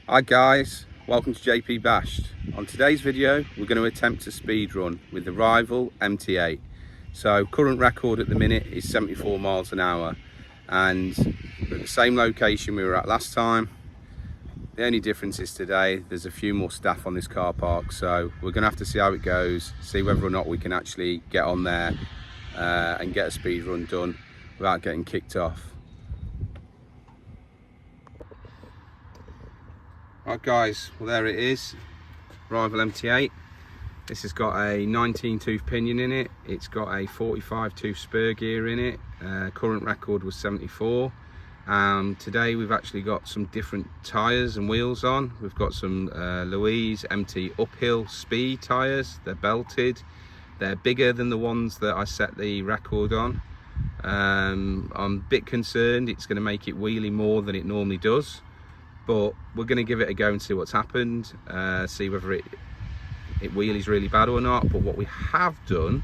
Hi guys, welcome to JP Bashed. On today's video we're going to attempt a speed run with the Rival MT8. So current record at the minute is 74 miles an hour and we're at the same location we were at last time. The only difference is today there's a few more staff on this car park, so we're going to have to see how it goes, see whether or not we can actually get on there and get a speed run done without getting kicked off. Right guys, well there it is, Rival MT8. This has got a 19 tooth pinion in it, it's got a 45 tooth spur gear in it, current record was 74. Today we've actually got some different tyres and wheels on. We've got some Louise MT uphill speed tyres, they're belted, they're bigger than the ones that I set the record on. I'm a bit concerned it's going to make it wheelie more than it normally does. But we're going to give it a go and see what's happened, see whether it wheelies really bad or not. But what we have done,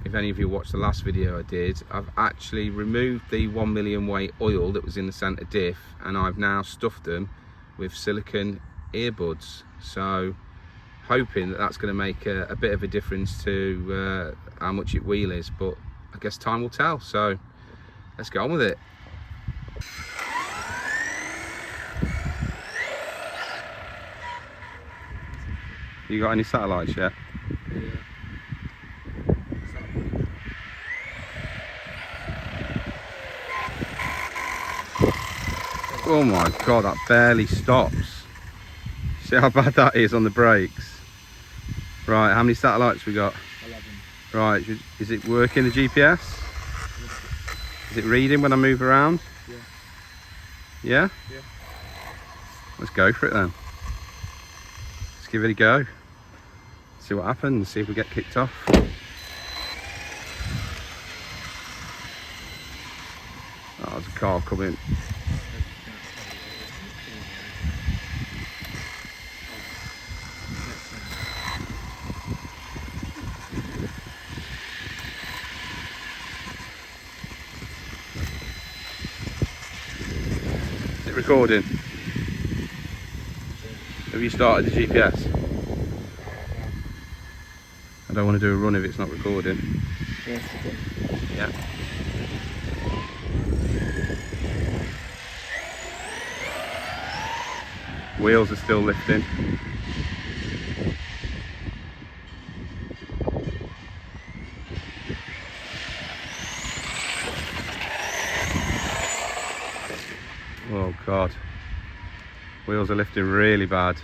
if any of you watched the last video I did, I've actually removed the 1 million weight oil that was in the centre diff, and I've now stuffed them with silicone earbuds. So hoping that that's going to make a bit of a difference to how much it wheelies, but I guess time will tell. So let's get on with it. You got any satellites yet? Yeah. Oh my god, that barely stops. See how bad that is on the brakes? Right, how many satellites we got? 11. Right, is it working, the GPS? Is it reading when I move around? Yeah. Yeah? Yeah. Let's go for it then. Let's give it a go. See what happens, see if we get kicked off. Oh, there's a car coming. Is it recording? Have you started the GPS? I don't want to do a run if it's not recording. Yes, okay. Yeah. Wheels are still lifting. Oh god. Wheels are lifting really bad.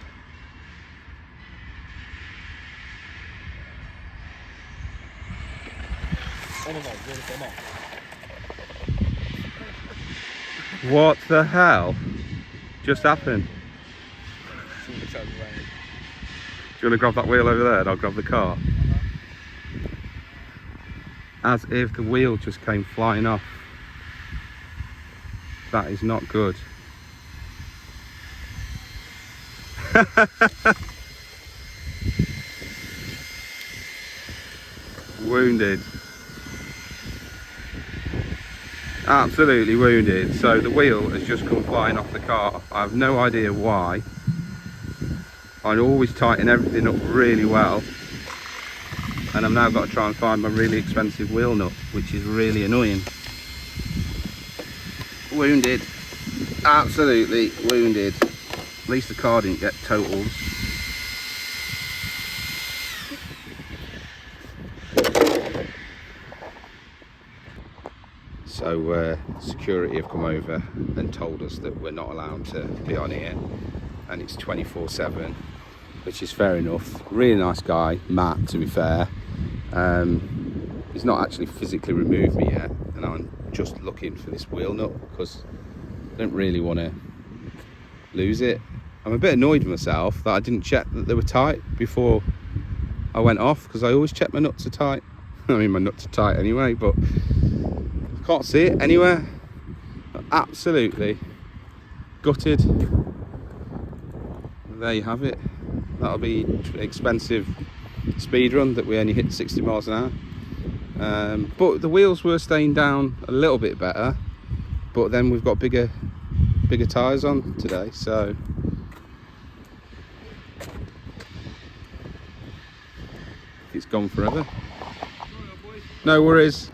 What the hell just happened? Do you want to grab that wheel over there and I'll grab the car? As if the wheel just came flying off. That is not good. Wounded. Absolutely wounded. So the wheel has just come flying off the car. I have no idea why. I always tighten everything up really well, and I've now got to try and find my really expensive wheel nut, which is really annoying. Wounded. Absolutely wounded. At least the car didn't get totaled. So security have come over and told us that we're not allowed to be on here, and it's 24/7, which is fair enough. Really nice guy, Matt, to be fair. He's not actually physically removed me yet, and I'm just looking for this wheel nut because I don't really want to lose it. I'm a bit annoyed with myself that I didn't check that they were tight before I went off, because I always check my nuts are tight. I mean, my nuts are tight anyway, but I can't see it anywhere. Absolutely gutted. There you have it. That'll be an expensive speed run that we only hit 60 miles an but the wheels were staying down a little bit better, but then we've got bigger tyres on today, so it's gone forever. No worries.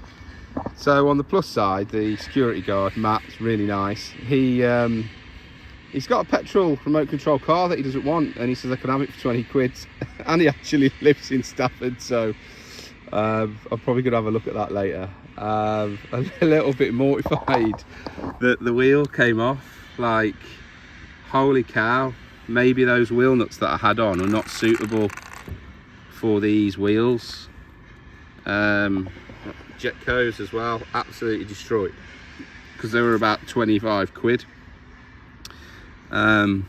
So on the plus side, the security guard Matt's really nice. He's got a petrol remote control car that he doesn't want, and he says I can have it for 20 quid. And he actually lives in Stafford, so I'm probably gonna have a look at that later. A little bit mortified that the wheel came off. Like, holy cow, maybe those wheel nuts that I had on are not suitable for these wheels. Jetcos as well, absolutely destroyed, because they were about 25 quid. Yeah,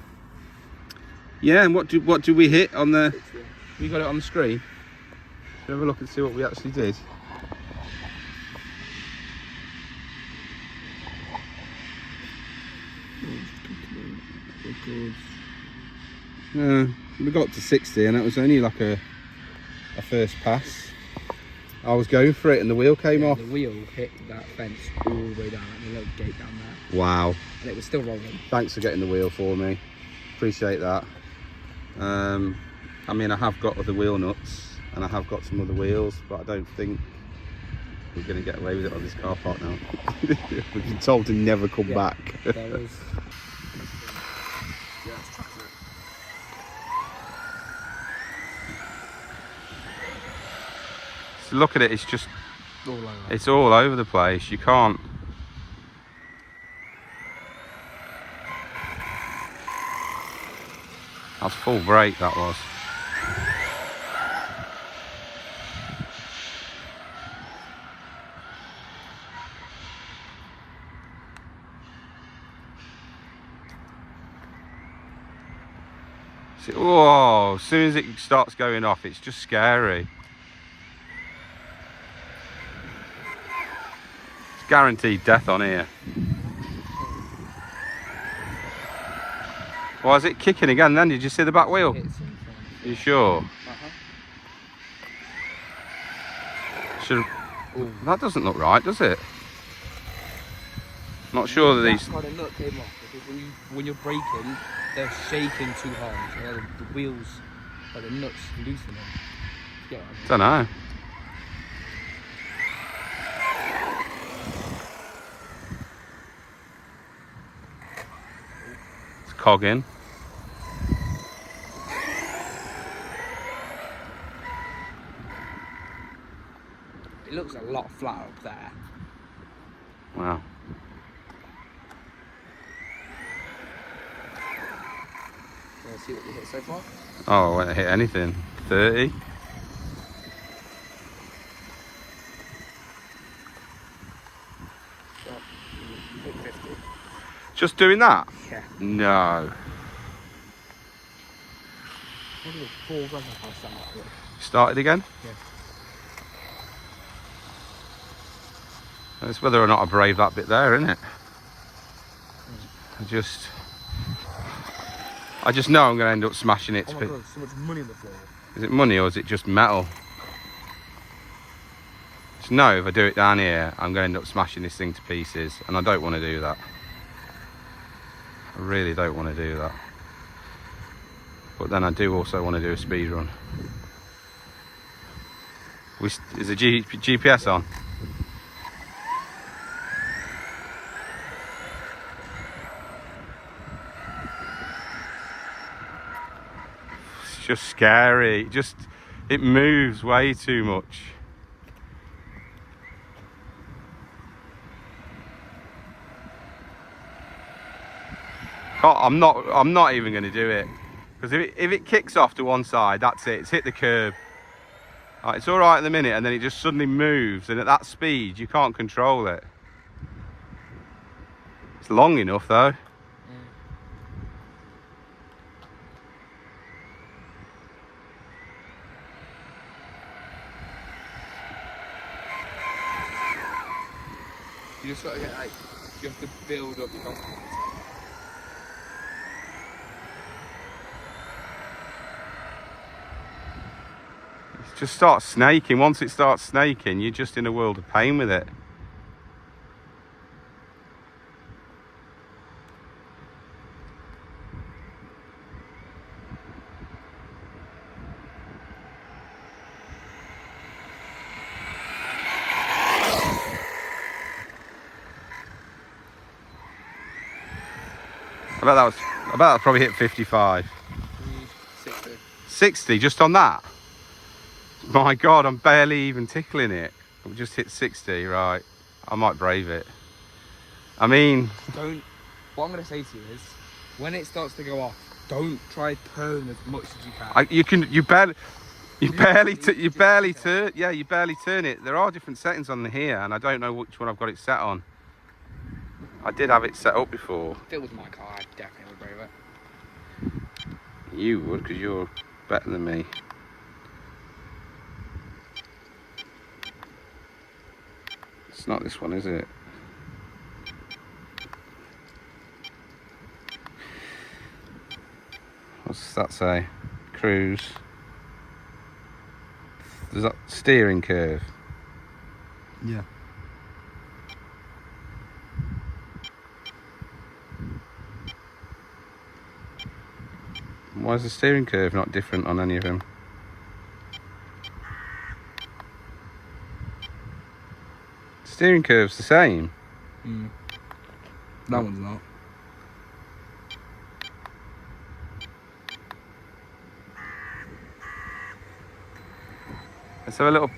and what do we hit on the, we got it on the screen? Should we have a look and see what we actually did? We got to 60 and it was only like a first pass. I was going for it and the wheel came off. The wheel hit that fence all the way down, like the little gate down there. Wow. And it was still rolling. Thanks for getting the wheel for me. Appreciate that. I mean, I have got other wheel nuts and I have got some other wheels, but I don't think we're going to get away with it on this car park now. We've been told to never come back. There was... So look at it, it's just, all over. it's all over the place. You can't. That's full brake, that was. See, whoa, as soon as it starts going off, it's just scary. It's guaranteed death on here. Why is it kicking again then? Did you see the back wheel? You sure? Should, that doesn't look right, does it? Not sure that these... That's why the nut came off, because when you're braking, they're shaking too hard. So the wheels, like the nuts, loosening. Yeah, Don't know. It's cogging. It looks a lot flatter up there. Wow. Let's see what we hit so far. Oh, I won't hit anything. 30. Hit 50. Just doing that? Yeah. No. What are the 4 grand past that? Started again? Yeah. It's whether or not I brave that bit there, isn't it? I just know I'm going to end up smashing it. Oh my God, so much money on the floor. Is it money or is it just metal? Just know if I do it down here, I'm going to end up smashing this thing to pieces, and I don't want to do that. I really don't want to do that. But then I do also want to do a speed run. Is the GPS on? It's just scary. It moves way too much. I'm not even going to do it, because if it kicks off to one side, that's it. It's hit the curb. It's all right in the minute, and then it just suddenly moves, and at that speed, you can't control it. It's long enough though. You just gotta get like, you have to build up your confidence. It's just starts snaking. Once it starts snaking, you're just in a world of pain with it. I bet that probably hit 55. 60. 60 just on that? My God, I'm barely even tickling it. It just hit 60, right. I might brave it. I mean... What I'm going to say to you is, when it starts to go off, don't try turn as much as you can. You barely turn. Yeah, you barely turn it. There are different settings on here, and I don't know which one I've got it set on. I did have it set up before. If it was my car, I definitely would brave it. You would, because you're better than me. It's not this one, is it? What's that say? Cruise. There's that steering curve. Yeah. Why is the steering curve not different on any of them? Steering curve's the same. That one's not. Let's have a little...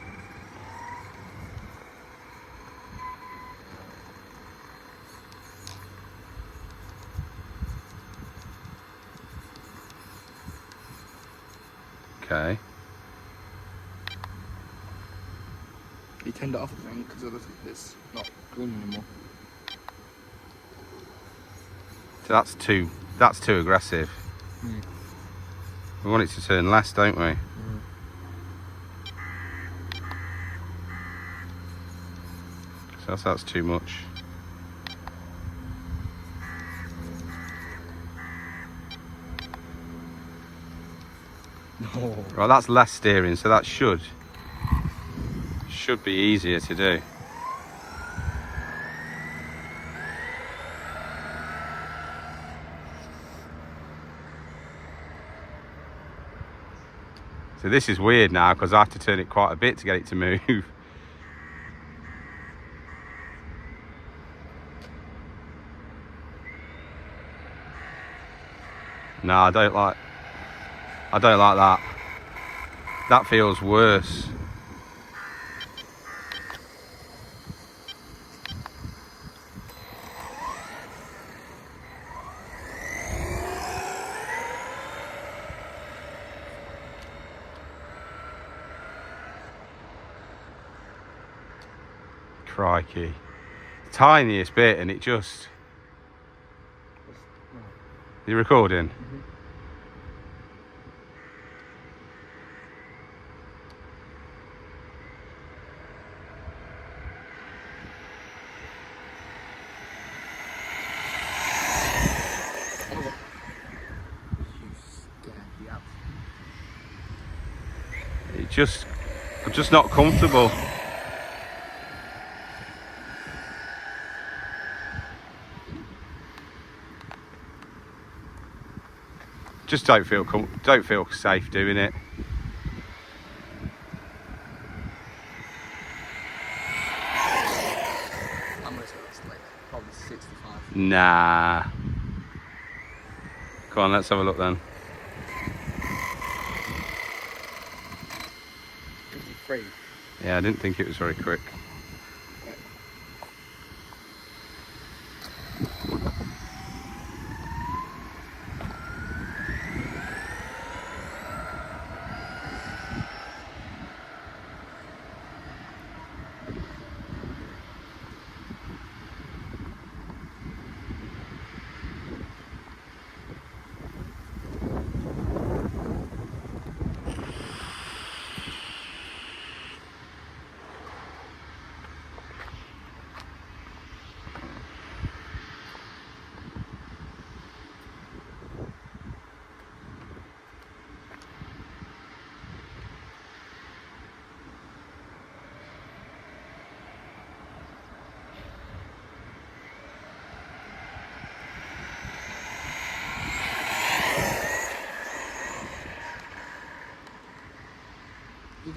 Okay. You turned it off, I think, because it's not green anymore. So that's too aggressive. We want it to turn less, don't we? So that's too much. No. Right, that's less steering, so that should be easier to do. So this is weird now because I have to turn it quite a bit to get it to move. No, I don't like that. That feels worse. Crikey. Tiniest bit and it just... You're recording? I'm just not comfortable. Just don't feel safe doing it. I'm gonna say it's like probably 65. Nah. Come on, let's have a look then. 53. Yeah, I didn't think it was very quick.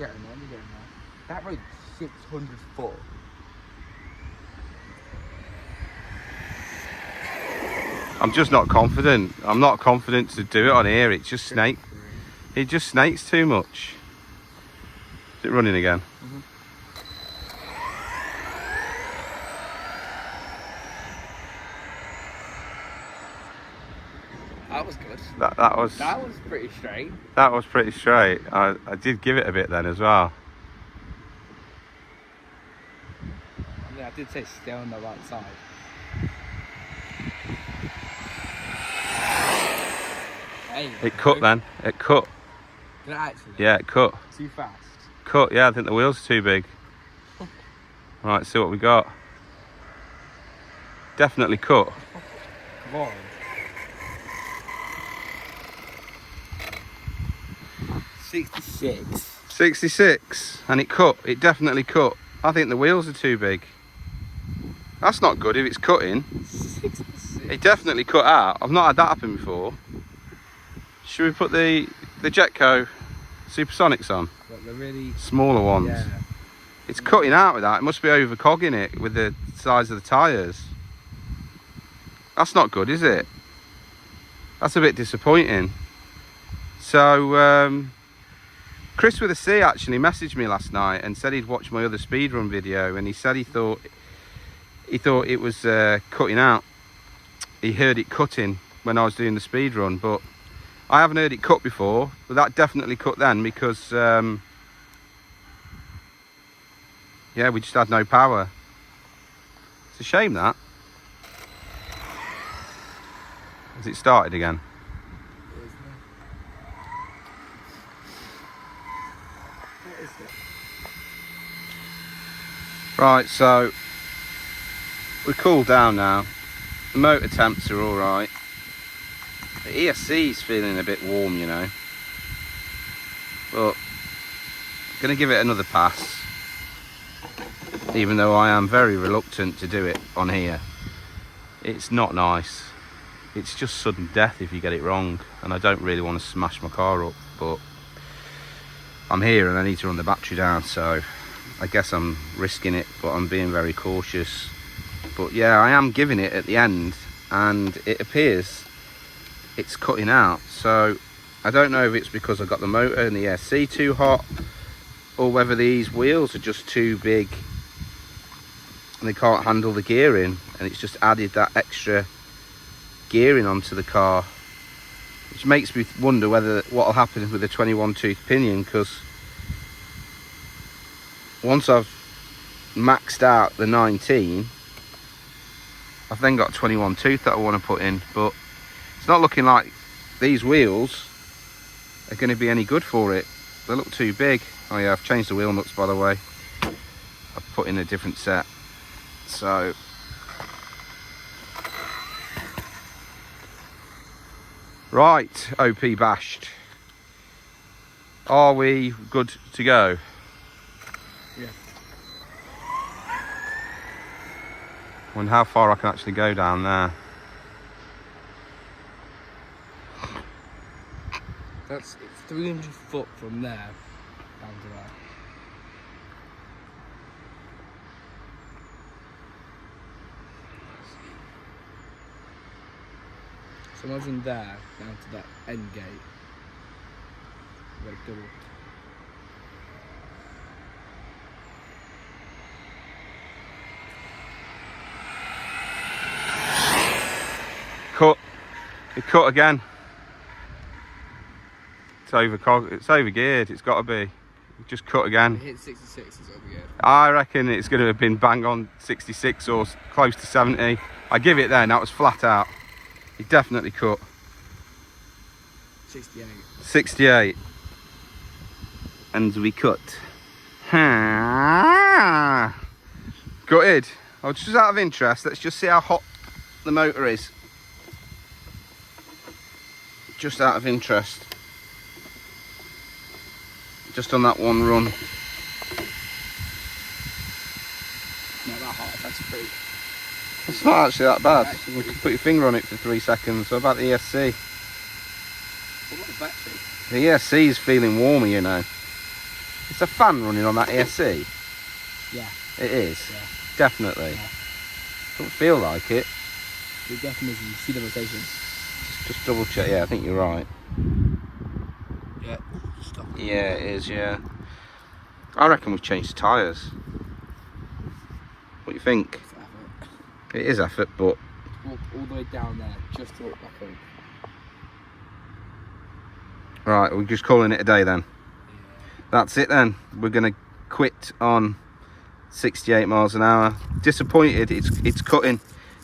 getting there, you're getting there. That road's 600 foot. I'm just not confident. I'm not confident to do it on here. It just snakes too much. Is it running again? Mm-hmm. That was good. That was pretty straight. That was pretty straight. I did give it a bit then as well. Yeah, I did say stay on the right side. Hey, It cut then. It cut. did it actually? Yeah, it cut. Too fast. Cut. Yeah, I think the wheels are too big. Right, see what we got. Definitely cut. Come on. 66. 66, and it cut. It definitely cut. I think the wheels are too big. That's not good if it's cutting. 66. It definitely cut out. I've not had that happen before. Should we put the Jetco Supersonics on? But the really Smaller ones. Yeah. It's cutting out with that. It must be overcogging it with the size of the tyres. That's not good, is it? That's a bit disappointing. So, Chris with a C actually messaged me last night and said he'd watched my other speedrun video, and he said he thought it was cutting out. He heard it cutting when I was doing the speedrun, but I haven't heard it cut before. But that definitely cut then because yeah, we just had no power. It's a shame that. Has it started again? Right, so we're cooled down now. The motor temps are all right. The ESC's feeling a bit warm, you know. But I'm gonna give it another pass, even though I am very reluctant to do it on here. It's not nice. It's just sudden death if you get it wrong, and I don't really want to smash my car up, but I'm here and I need to run the battery down, so I guess I'm risking it, but I'm being very cautious. But yeah, I am giving it at the end, and it appears it's cutting out. So I don't know if it's because I got the motor and the ESC too hot, or whether these wheels are just too big and they can't handle the gearing, and it's just added that extra gearing onto the car, which makes me wonder whether what will happen with the 21 tooth pinion, because once I've maxed out the 19, I've then got 21 tooth that I want to put in, but it's not looking like these wheels are going to be any good for it. They look too big. Oh yeah, I've changed the wheel nuts, by the way. I've put in a different set. So right, OP bashed. Are we good to go? Yeah. I wonder how far I can actually go down there. It's 300 foot from there down to there. So imagine there down to that end gate. We've got a double. Cut. It cut again. It's over geared. It's got to be. It just cut again. It hit 66. It's over geared. I reckon it's going to have been bang on 66 or close to 70. I give it then. That was flat out. It definitely cut. 68. 68. And we cut. Gutted. Oh, just out of interest, let's just see how hot the motor is. Just out of interest. Just on that one run. Not that hot, that's pretty. It's not actually that bad. You can put your finger on it for 3 seconds. What about the ESC? What about the battery? The ESC is feeling warmer, you know. It's a fan running on that ESC. Yeah. It is. Yeah. Definitely. Yeah. Doesn't feel like it. It definitely is. You see the rotation. Just double check. Yeah, I think you're right. Yeah. Stop. Yeah, it is. Yeah. I reckon we've changed tyres. What do you think? It's effort. It is effort, but Walk all the way down there just to walk back home. right, we're just calling it a day then. Yeah. That's it then. We're gonna quit on 68 miles an hour. Disappointed. It's cutting,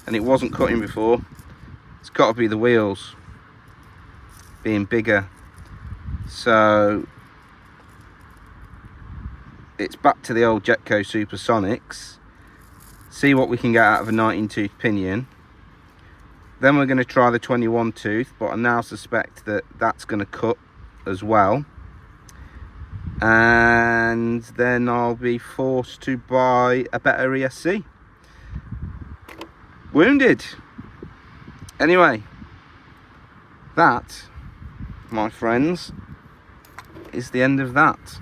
and it wasn't cutting before. It's got to be the wheels being bigger. So it's back to the old Jetco Supersonics. See what we can get out of a 19 tooth pinion. Then we're going to try the 21 tooth, but I now suspect that that's going to cut as well. And then I'll be forced to buy a better ESC. Wounded. Anyway, that, my friends, is the end of that.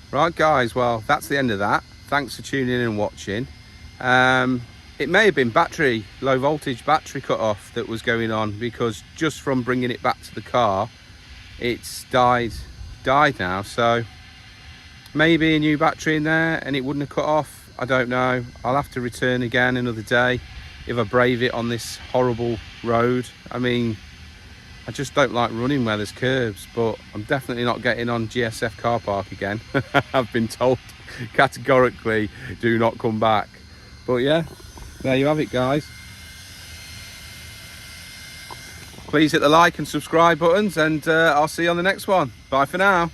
Right guys, well that's the end of that. Thanks for tuning in and watching. It may have been low voltage battery cut off that was going on, because just from bringing it back to the car, it's died now. So maybe a new battery in there and it wouldn't have cut off. I don't know. I'll have to return again another day if I brave it on this horrible road. I mean, I just don't like running where there's curbs, but I'm definitely not getting on GSF car park again. I've been told categorically do not come back. But yeah, there you have it guys. Please hit the like and subscribe buttons, and I'll see you on the next one. Bye for now.